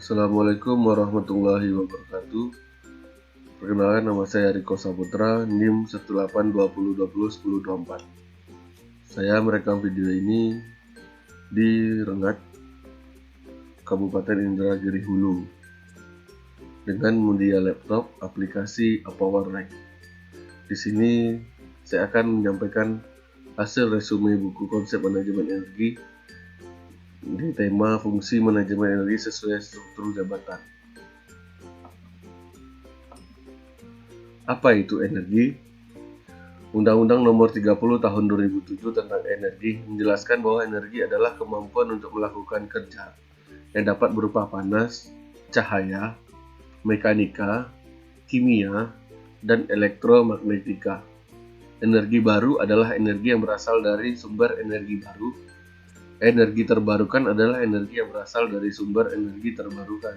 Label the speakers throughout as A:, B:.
A: Assalamualaikum warahmatullahi wabarakatuh. Perkenalkan, nama saya Riko Saputra, NIM 1820201024. Saya merekam video ini di Rengat, Kabupaten Indragiri Hulu, dengan media laptop aplikasi ApowerRank. Di sini saya akan menyampaikan hasil resume buku konsep manajemen energi di tema fungsi manajemen energi sesuai struktur jabatan. Apa itu energi? Undang-Undang Nomor 30 Tahun 2007 tentang energi menjelaskan bahwa energi adalah kemampuan untuk melakukan kerja yang dapat berupa panas, cahaya, mekanika, kimia, dan elektromagnetika. Energi baru adalah energi yang berasal dari sumber energi baru. Energi terbarukan adalah energi yang berasal dari sumber energi terbarukan.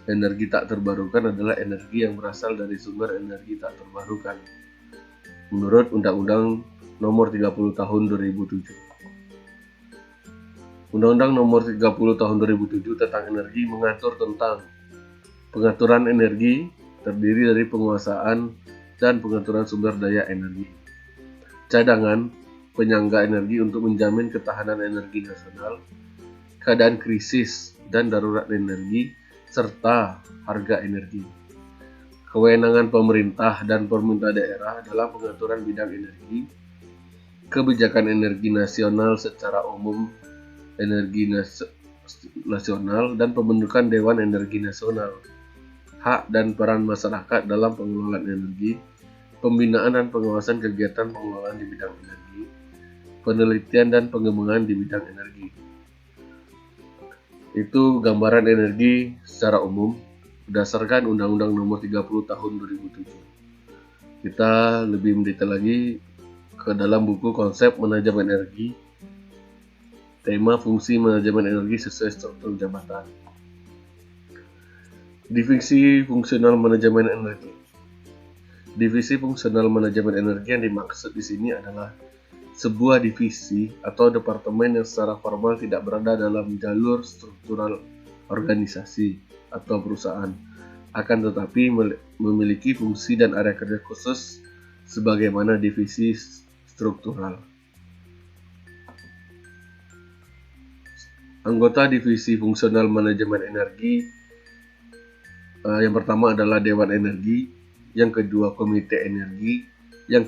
A: Energi tak terbarukan adalah energi yang berasal dari sumber energi tak terbarukan, menurut Undang-Undang Nomor 30 Tahun 2007. Undang-Undang Nomor 30 Tahun 2007 tentang energi mengatur tentang pengaturan energi, terdiri dari penguasaan dan pengaturan sumber daya energi, cadangan, penyangga energi untuk menjamin ketahanan energi nasional, keadaan krisis dan darurat energi, serta harga energi. Kewenangan pemerintah dan pemerintah daerah dalam pengaturan bidang energi, kebijakan energi nasional secara umum, energi nasional, dan pembentukan Dewan Energi Nasional, hak dan peran masyarakat dalam pengelolaan energi, pembinaan dan pengawasan kegiatan pengelolaan di bidang energi, penelitian dan pengembangan di bidang energi. Itu gambaran energi secara umum berdasarkan Undang-Undang Nomor 30 Tahun 2007. Kita lebih mendetail lagi ke dalam buku konsep manajemen energi, tema fungsi manajemen energi sesuai struktur jabatan. Divisi fungsional manajemen energi. Divisi fungsional manajemen energi yang dimaksud di sini adalah sebuah divisi atau departemen yang secara formal tidak berada dalam jalur struktural organisasi atau perusahaan, akan tetapi memiliki fungsi dan area kerja khusus sebagaimana divisi struktural. Anggota divisi fungsional manajemen energi yang pertama adalah Dewan Energi, yang kedua Komite Energi, yang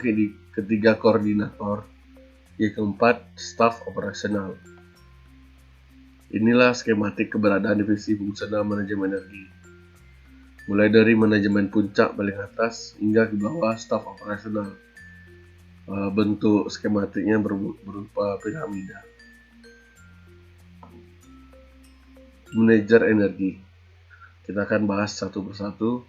A: ketiga Koordinator, yang keempat staf operasional. Inilah skematik keberadaan divisi fungsional manajemen energi, mulai dari manajemen puncak paling atas hingga ke bawah staf operasional. Bentuk skematiknya berupa piramida. Manajer energi, kita akan bahas satu persatu.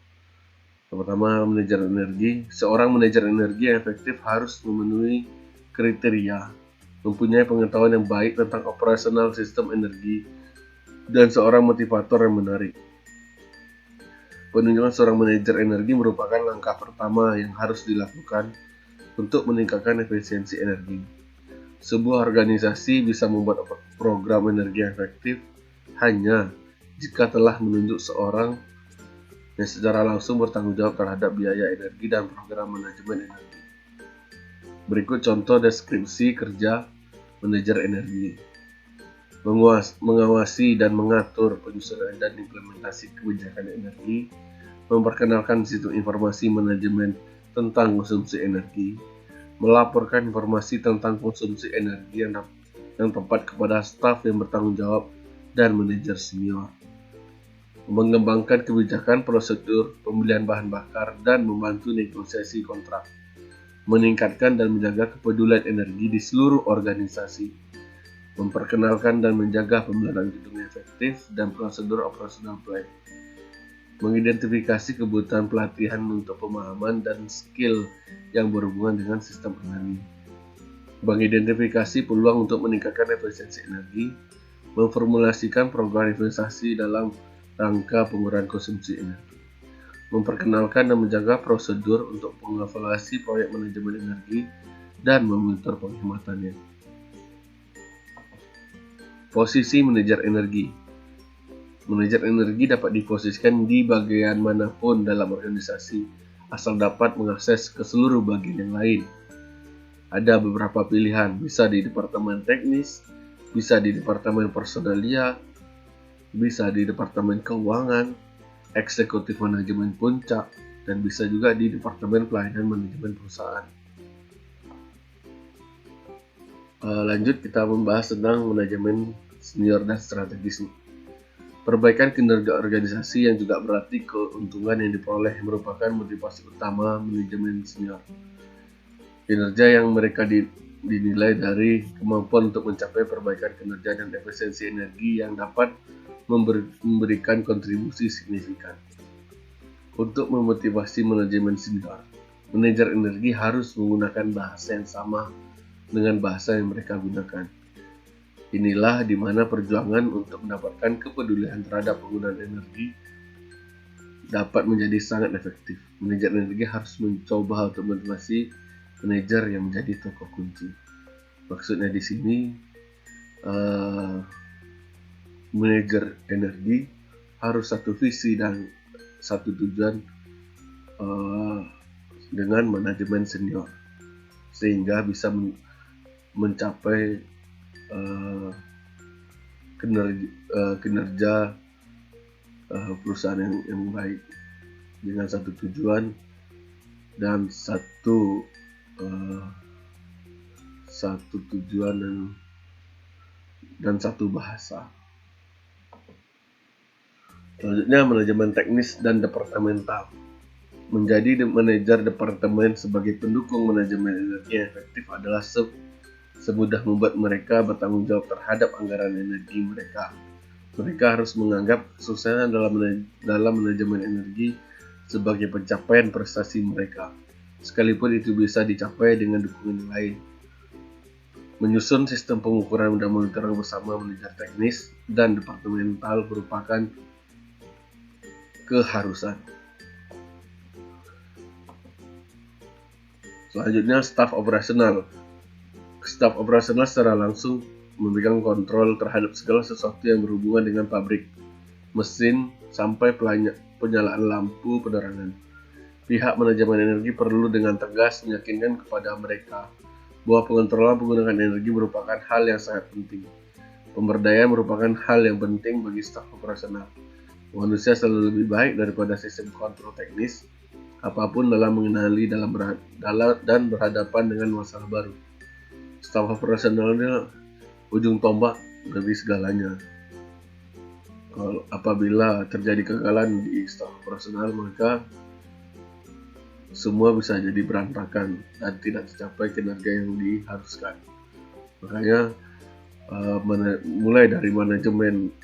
A: Yang pertama, manajer energi. Seorang manajer energi yang efektif harus memenuhi kriteria mempunyai pengetahuan yang baik tentang operasional sistem energi dan seorang motivator yang menarik. Penunjukan seorang manajer energi merupakan langkah pertama yang harus dilakukan untuk meningkatkan efisiensi energi. Sebuah organisasi bisa membuat program energi yang efektif hanya jika telah menunjuk seorang yang secara langsung bertanggung jawab terhadap biaya energi dan program manajemen energi. Berikut contoh deskripsi kerja manajer energi. Mengawasi dan mengatur penyusunan dan implementasi kebijakan energi, memperkenalkan sistem informasi manajemen tentang konsumsi energi, melaporkan informasi tentang konsumsi energi yang tepat kepada staf yang bertanggung jawab dan manajer senior, mengembangkan kebijakan prosedur pembelian bahan bakar dan membantu negosiasi kontrak, meningkatkan dan menjaga kepedulian energi di seluruh organisasi, memperkenalkan dan menjaga pemeliharaan gedung efektif dan prosedur operasional plant, mengidentifikasi kebutuhan pelatihan untuk pemahaman dan skill yang berhubungan dengan sistem energi, mengidentifikasi peluang untuk meningkatkan efisiensi energi, memformulasikan program investasi dalam rangka pengurangan konsumsi energi, memperkenalkan dan menjaga prosedur untuk mengevaluasi proyek manajemen energi dan memonitor penghematannya. Posisi manajer energi. Manajer energi dapat diposisikan di bagian manapun dalam organisasi, asal dapat mengakses ke seluruh bagian yang lain. Ada beberapa pilihan, bisa di departemen teknis, bisa di departemen personalia, bisa di departemen keuangan, eksekutif manajemen puncak, dan bisa juga di departemen pelayanan manajemen perusahaan. Lanjut kita membahas tentang manajemen senior dan strategis. Perbaikan kinerja organisasi yang juga berarti keuntungan yang diperoleh merupakan motivasi utama manajemen senior. Kinerja yang mereka dinilai dari kemampuan untuk mencapai perbaikan kinerja dan efisiensi energi yang dapat memberikan kontribusi signifikan. Untuk memotivasi manajemen senior, manajer energi harus menggunakan bahasa yang sama dengan bahasa yang mereka gunakan. Inilah di mana perjuangan untuk mendapatkan kepedulian terhadap penggunaan energi dapat menjadi sangat efektif. Manajer energi harus mencoba untuk memotivasi manajer yang menjadi tokoh kunci. Maksudnya di sini manajer energi harus satu visi dan satu tujuan dengan manajemen senior, sehingga bisa mencapai kinerja perusahaan yang baik dengan satu tujuan dan satu tujuan dan satu bahasa. Selanjutnya, manajemen teknis dan departemental. Menjadi manajer departemen sebagai pendukung manajemen energi yang efektif adalah semudah membuat mereka bertanggung jawab terhadap anggaran energi mereka. Mereka harus menganggap kesuksesan dalam manajemen energi sebagai pencapaian prestasi mereka, sekalipun itu bisa dicapai dengan dukungan yang lain. Menyusun sistem pengukuran dan monitoring bersama manajer teknis dan departemental merupakan keharusan. Selanjutnya, staf operasional. Staf operasional secara langsung memegang kontrol terhadap segala sesuatu yang berhubungan dengan pabrik, mesin, sampai penyalaan lampu penerangan. Pihak manajemen energi perlu dengan tegas meyakinkan kepada mereka bahwa pengontrolan penggunaan energi merupakan hal yang sangat penting. Pemberdayaan merupakan hal yang penting bagi staf operasional. Manusia selalu lebih baik daripada sistem kontrol teknis apapun dalam mengenali dan berhadapan dengan masalah baru. Staf operasionalnya ujung tombak dari segalanya. Apabila terjadi kegagalan di staf operasional, maka semua bisa jadi berantakan dan tidak tercapai kinerja yang diharuskan. Makanya mulai dari manajemen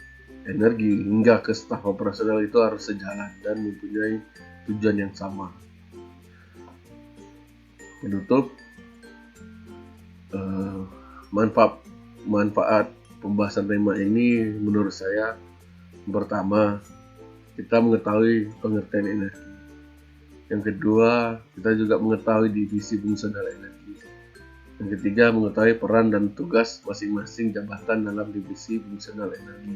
A: energi hingga ke staf operasional itu harus sejalan dan mempunyai tujuan yang sama. Menutup, manfaat pembahasan tema ini menurut saya, pertama, kita mengetahui pengertian energi. Yang kedua, kita juga mengetahui divisi fungsional energi. Yang ketiga, mengetahui peran dan tugas masing-masing jabatan dalam divisi fungsional energi.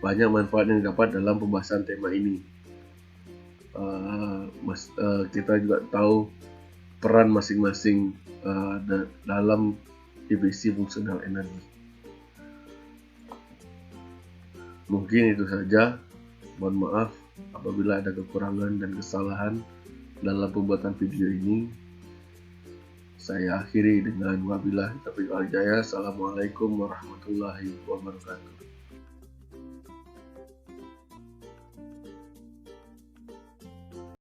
A: Banyak manfaat yang dapat dalam pembahasan tema ini. Kita juga tahu peran masing-masing dalam divisi fungsional energi. Mungkin itu saja. Mohon maaf apabila ada kekurangan dan kesalahan dalam pembuatan video ini. Saya akhiri dengan wabillahi taufiq wal hidayah. Assalamualaikum warahmatullahi wabarakatuh.